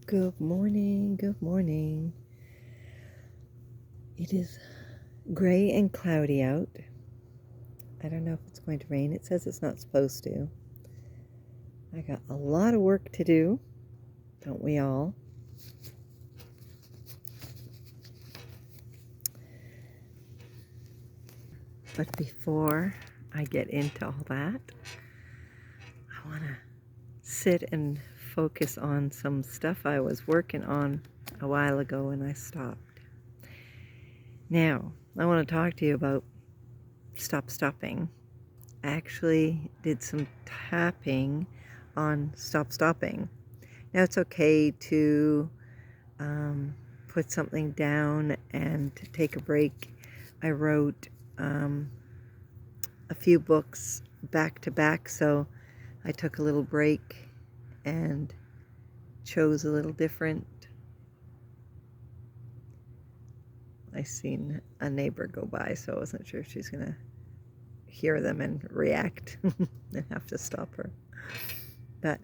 Good morning, good morning. It is gray and cloudy out. I don't know if it's going to rain. It says it's not supposed to. I got a lot of work to do, don't we all? But before I get into all that, I want to sit and focus on some stuff I was working on a while ago and I stopped. Now, I want to talk to you about stopping. I actually did some tapping on stopping. Now it's okay to put something down and to take a break. I wrote a few books back to back, so I took a little break and chose a little different. I seen a neighbor go by, so I wasn't sure if she's gonna hear them and react and have to stop her. But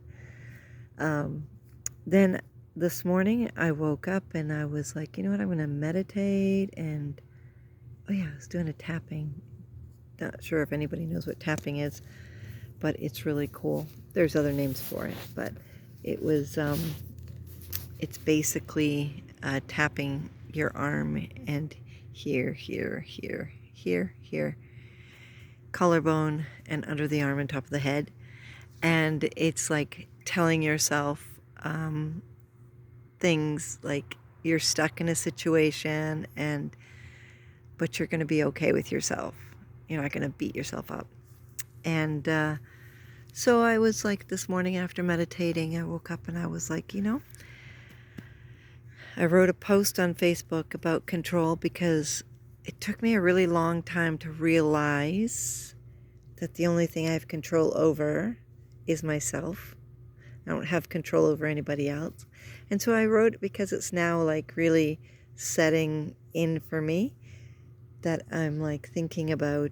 then this morning I woke up and I was like, you know what, I'm gonna meditate. And oh yeah, I was doing a tapping. Not sure if anybody knows what tapping is, but it's really cool. There's other names for it, but it was it's basically tapping your arm and here, collarbone and under the arm and top of the head. And it's like telling yourself things like you're stuck in a situation but you're going to be okay with yourself. You're not going to beat yourself up. And so I was like, this morning after meditating, I woke up and I was like, I wrote a post on Facebook about control because it took me a really long time to realize that the only thing I have control over is myself. I don't have control over anybody else. And so I wrote it because it's now like really setting in for me, that I'm like thinking about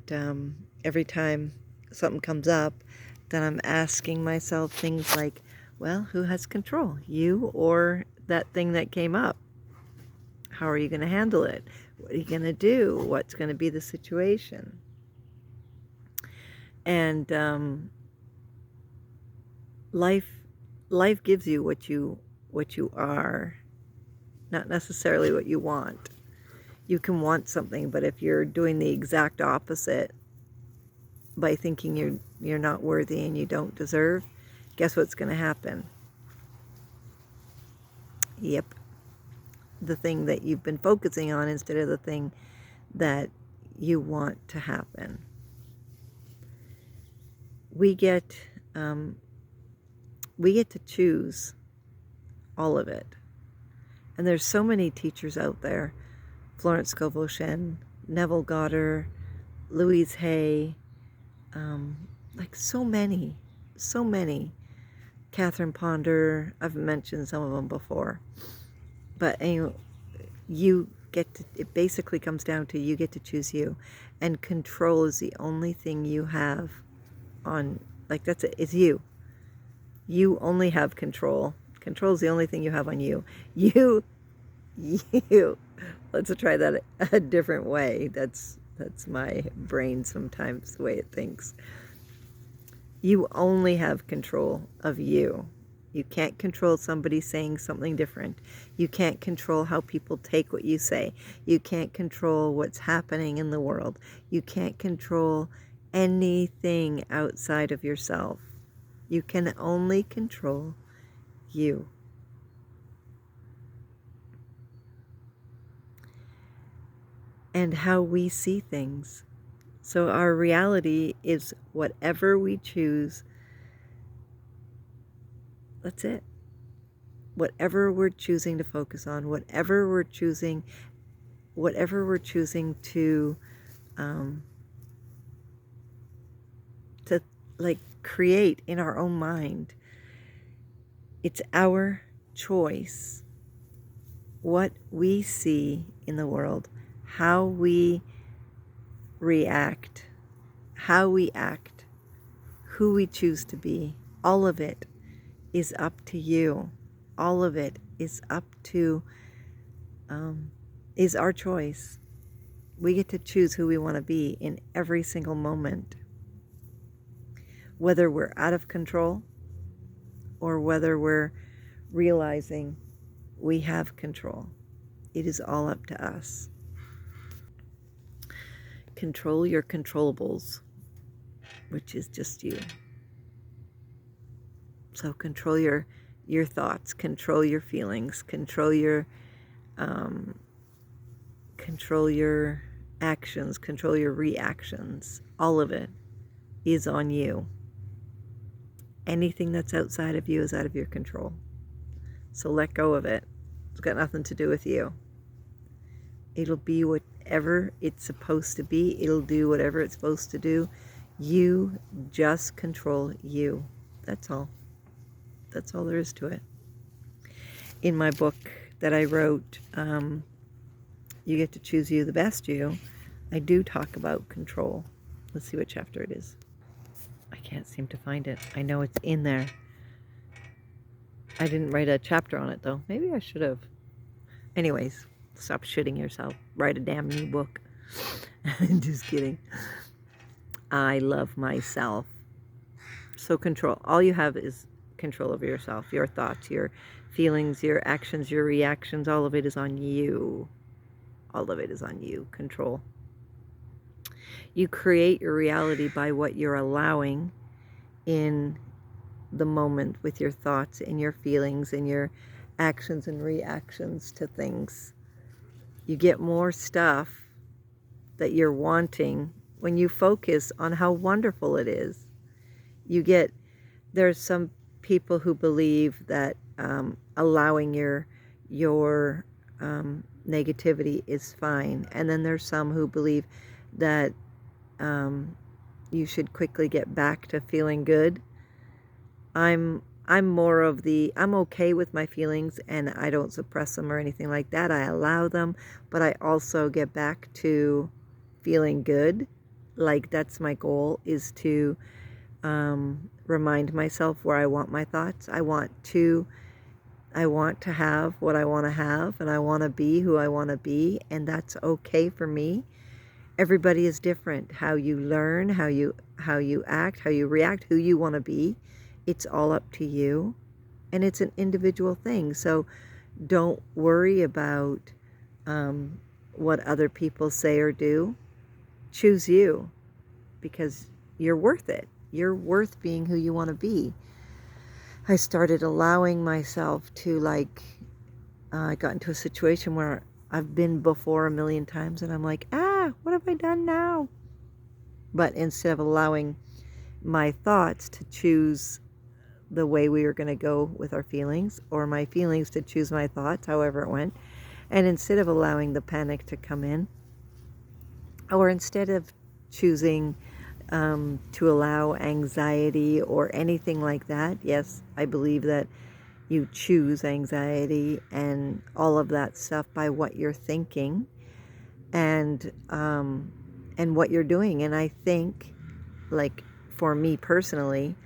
every time something comes up, that I'm asking myself things like, well, who has control? You or that thing that came up? How are you going to handle it? What are you going to do? What's going to be the situation? And life gives you what you are, not necessarily what you want. You can want something, but if you're doing the exact opposite by thinking you're not worthy and you don't deserve, guess what's going to happen? Yep. The thing that you've been focusing on instead of the thing that you want to happen. We get to choose all of it. And there's so many teachers out there: Florence Scovel Shinn, Neville Goddard, Louise Hay, like so many. Catherine Ponder, I've mentioned some of them before. But anyway, it basically comes down to you get to choose you. And control is the only thing you have on, like that's it, it's you. You only have control. Control is the only thing you have on you. You. Let's try that a different way. That's my brain sometimes, the way it thinks. You only have control of you. You can't control somebody saying something different. You can't control how people take what you say. You can't control what's happening in the world. You can't control anything outside of yourself. You can only control you. And how we see things. So our reality is whatever we choose. That's it. Whatever we're choosing to focus on, whatever we're choosing to like create in our own mind. It's our choice what we see in the world, how we react, how we act, who we choose to be. All of it is up to you. all of it is up to, is our choice. We get to choose who we want to be in every single moment. Whether we're out of control or whether we're realizing we have control. It is all up to us. Control your controllables, which is just you. So control your thoughts, control your feelings, control your actions, control your reactions. All of it is on you. Anything that's outside of you is out of your control. So let go of it. It's got nothing to do with you. It'll be whatever it's supposed to be. It'll do whatever it's supposed to do. You just control you. That's all. That's all there is to it. In my book that I wrote, You Get to Choose You, the Best You, I do talk about control. Let's see what chapter it is. I can't seem to find it. I know it's in there. I didn't write a chapter on it, though. Maybe I should have. Anyways, stop shitting yourself. Write a damn new book. Just kidding. I love myself. So control. All you have is control over yourself. Your thoughts, your feelings, your actions, your reactions. All of it is on you. All of it is on you. Control. You create your reality by what you're allowing in the moment with your thoughts and your feelings and your actions and reactions to things. You get more stuff that you're wanting when you focus on how wonderful it is. There's some people who believe that allowing your negativity is fine. And then there's some who believe that you should quickly get back to feeling good. I'm more of I'm okay with my feelings and I don't suppress them or anything like that. I allow them, but I also get back to feeling good. Like that's my goal, is to remind myself where I want my thoughts. I want to have what I want to have, and I want to be who I want to be, and that's okay for me. Everybody is different. How you learn, how you act, how you react, who you want to be, it's all up to you, and it's an individual thing. So don't worry about what other people say or do. Choose you, because you're worth it. You're worth being who you want to be. I started allowing myself to, I got into a situation where I've been before a million times, and I'm like, what have I done now? But instead of allowing my thoughts to choose the way we were going to go with our feelings, or my feelings to choose my thoughts, however it went, and instead of allowing the panic to come in, or instead of choosing to allow anxiety or anything like that. Yes, I believe that you choose anxiety and all of that stuff by what you're thinking and what you're doing. And I think, like for me personally,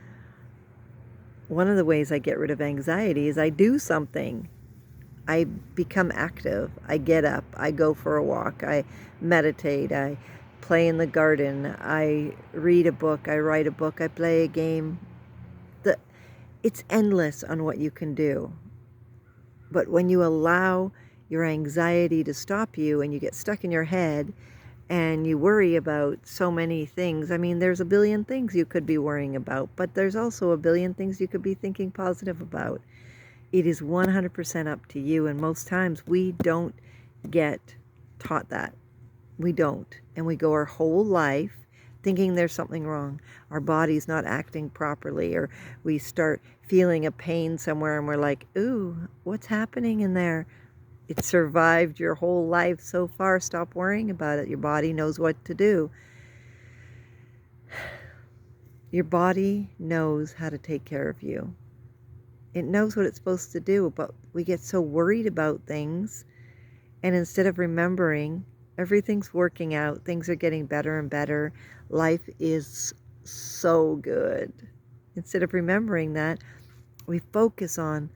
one of the ways I get rid of anxiety is I do something. I become active. I get up. I go for a walk. I meditate. I play in the garden. I read a book. I write a book. I play a game. It's endless on what you can do. But when you allow your anxiety to stop you and you get stuck in your head and you worry about so many things, I mean, there's a billion things you could be worrying about, but there's also a billion things you could be thinking positive about. It is 100% up to you, and most times we don't get taught that. We don't. And we go our whole life thinking there's something wrong. Our body's not acting properly, or we start feeling a pain somewhere and we're like, ooh, what's happening in there? It survived your whole life so far. Stop worrying about it. Your body knows what to do. Your body knows how to take care of you. It knows what it's supposed to do, but we get so worried about things, and instead of remembering everything's working out, things are getting better and better, life is so good. Instead of remembering that, we focus on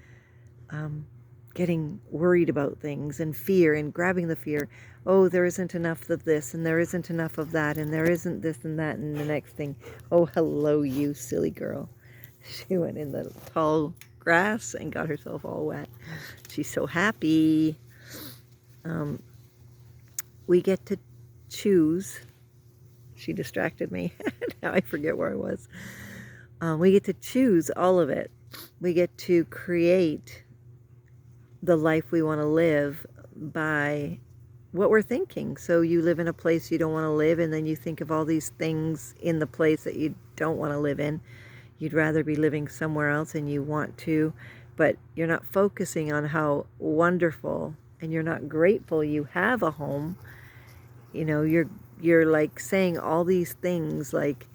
getting worried about things and fear and grabbing the fear. Oh, there isn't enough of this and there isn't enough of that and there isn't this and that, and the next thing, oh, hello, you silly girl. She went in the tall grass and got herself all wet. She's so happy. We get to choose. She distracted me. Now I forget where I was. We get to choose all of it. We get to create the life we want to live by what we're thinking. So you live in a place you don't want to live, and then you think of all these things in the place that you don't want to live in. You'd rather be living somewhere else, and you want to, but you're not focusing on how wonderful, and you're not grateful you have a home. You know, you're like saying all these things like,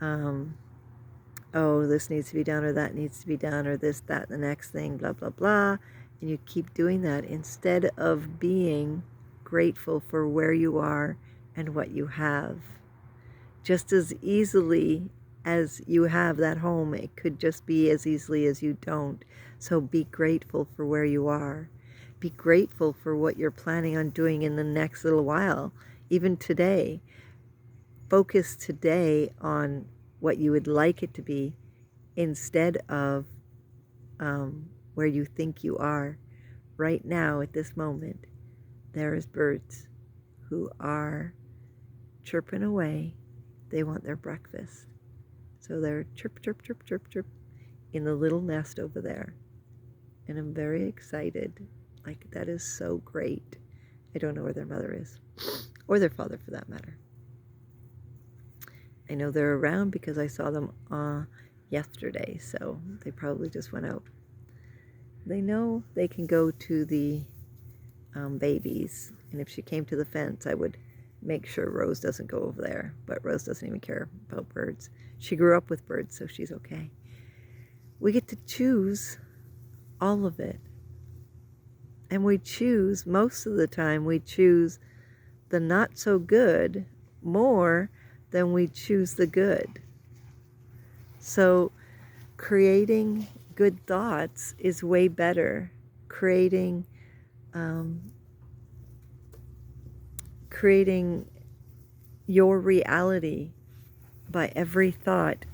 oh, this needs to be done, or that needs to be done, or this, that, the next thing, blah, blah, blah. And you keep doing that instead of being grateful for where you are and what you have. Just as easily as you have that home, it could just be as easily as you don't. So be grateful for where you are. Be grateful for what you're planning on doing in the next little while, even today. Focus today on what you would like it to be instead of where you think you are. Right now, at this moment, there is birds who are chirping away. They want their breakfast. So they're chirp, chirp, chirp, chirp, chirp in the little nest over there. And I'm very excited. Like, that is so great. I don't know where their mother is, or their father for that matter. I know they're around because I saw them yesterday, so they probably just went out. They know they can go to the babies, and if she came to the fence, I would make sure Rose doesn't go over there, but Rose doesn't even care about birds. She grew up with birds, so she's okay. We get to choose all of it, and we choose, most of the time, we choose the not so good more than we choose the good. So creating good thoughts is way better. Creating your reality by every thought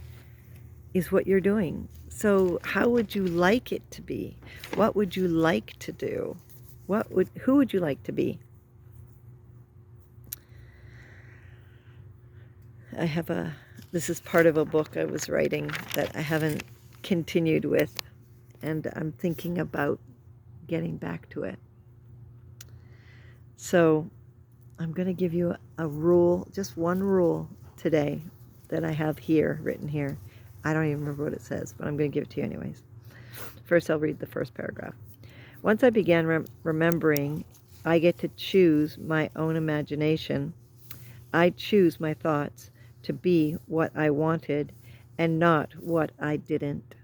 is what you're doing. So how would you like it to be? What would you like to do? Who would you like to be? This is part of a book I was writing that I haven't continued with, and I'm thinking about getting back to it. So I'm going to give you a rule, just one rule today that I have here, written here. I don't even remember what it says, but I'm going to give it to you anyways. First, I'll read the first paragraph. Once I began remembering, I get to choose my own imagination. I choose my thoughts to be what I wanted and not what I didn't.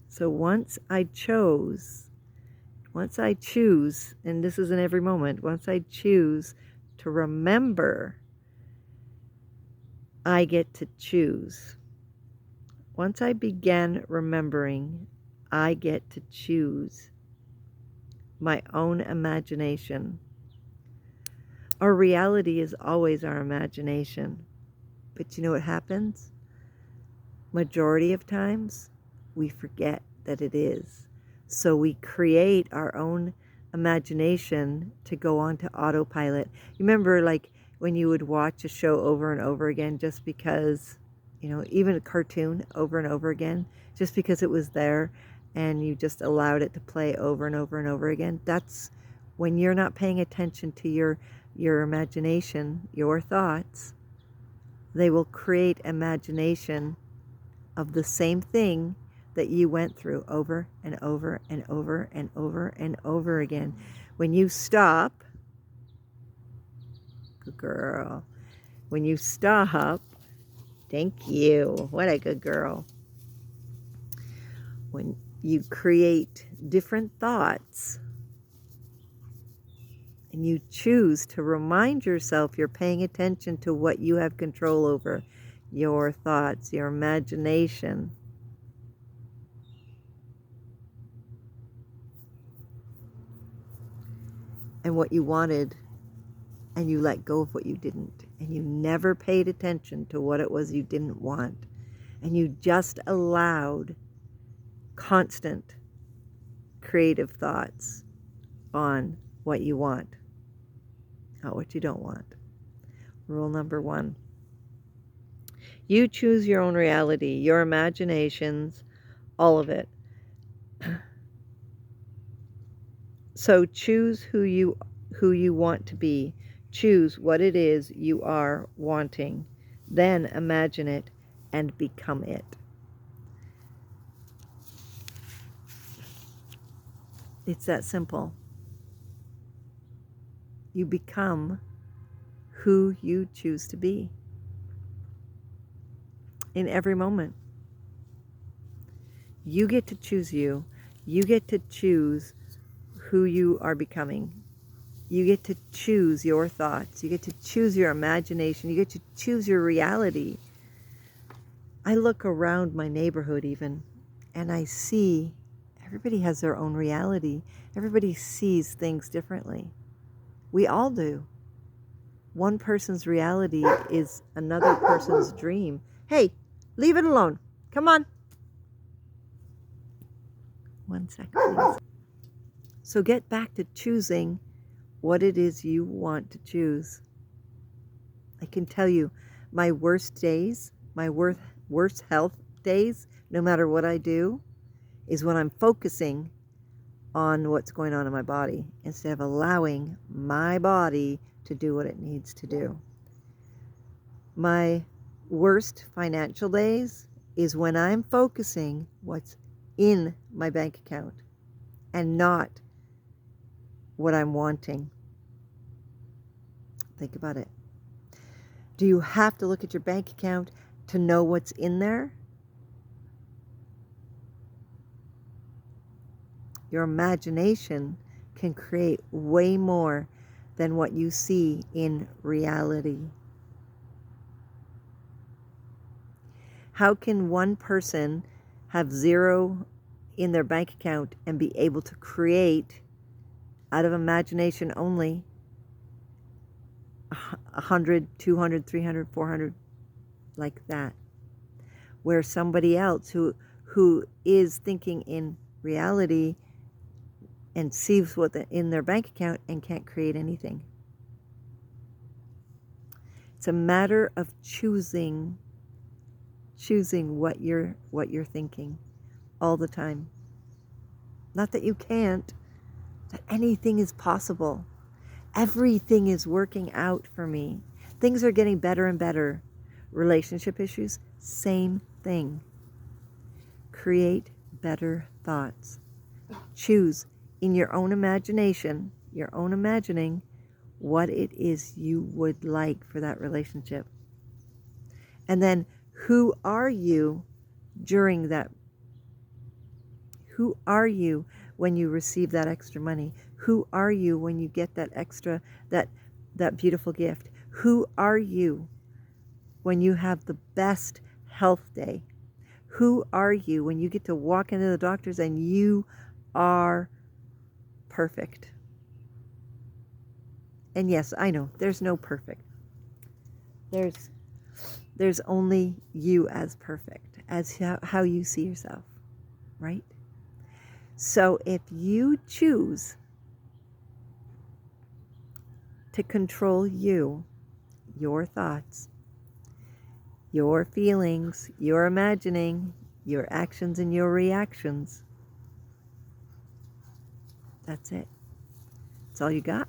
So once I choose, and this is in every moment, once I choose to remember, I get to choose. Once I began remembering, I get to choose my own imagination. Our reality is always our imagination. But you know what happens? Majority of times, we forget that it is. So we create our own imagination to go on to autopilot. You remember, like, when you would watch a show over and over again just because, you know, even a cartoon over and over again, just because it was there and you just allowed it to play over and over and over again. That's when you're not paying attention to your imagination, your thoughts. They will create imagination of the same thing that you went through over and over and over and over and over again. When you stop, good girl, when you stop, thank you, what a good girl. When you create different thoughts and you choose to remind yourself you're paying attention to what you have control over, your thoughts, your imagination, and what you wanted, and you let go of what you didn't. And you never paid attention to what it was you didn't want. And you just allowed constant creative thoughts on what you want, not what you don't want. Rule number 1. You choose your own reality, your imaginations, all of it. So choose who you want to be. Choose what it is you are wanting. Then imagine it and become it. It's that simple. You become who you choose to be in every moment. You get to choose you. You get to choose who you are becoming. You get to choose your thoughts. You get to choose your imagination. You get to choose your reality. I look around my neighborhood even, and I see everybody has their own reality. Everybody sees things differently. We all do. One person's reality is another person's dream. Hey, leave it alone. Come on. 1 second, please. So get back to choosing what it is you want to choose. I can tell you, my worst days, my worst health days, no matter what I do, is when I'm focusing on what's going on in my body instead of allowing my body to do what it needs to do. My worst financial days is when I'm focusing what's in my bank account and not what I'm wanting. Think about it. Do you have to look at your bank account to know what's in there? Your imagination can create way more than what you see in reality. How can one person have 0 in their bank account and be able to create out of imagination only 100, 200, 300, 400, like that? Where somebody else who is thinking in reality and sees what's in their bank account and can't create anything. It's a matter of choosing what you're thinking all the time. Not that you can't, that anything is possible. Everything is working out for me. Things are getting better and better. Relationship issues, same thing. Create better thoughts. Choose in your own imagination, your own imagining, what it is you would like for that relationship. And then who are you during that? Who are you when you receive that extra money? Who are you when you get that extra, that beautiful gift? Who are you when you have the best health day? Who are you when you get to walk into the doctor's and you are perfect? And yes, I know, there's no perfect. There's only you as perfect, as how you see yourself, right? So if you choose to control you, your thoughts, your feelings, your imagining, your actions and your reactions, that's it. That's all you got.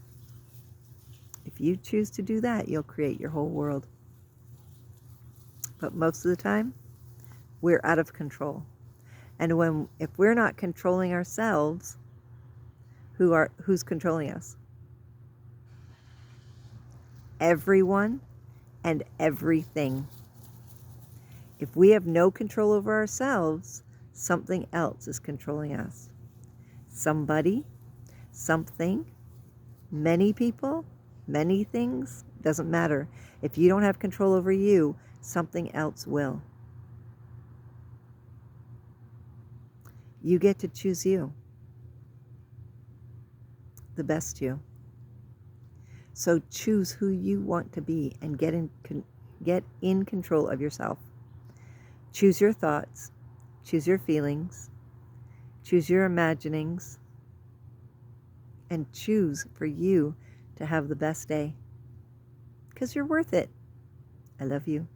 If you choose to do that, you'll create your whole world. But most of the time, we're out of control. And if we're not controlling ourselves, who's controlling us? Everyone and everything. If we have no control over ourselves, something else is controlling us. Somebody, something, many people, many things, doesn't matter. If you don't have control over you, something else will. You get to choose you, the best you. So choose who you want to be and get in control of yourself. Choose your thoughts, choose your feelings, choose your imaginings, and choose for you to have the best day. Because you're worth it. I love you.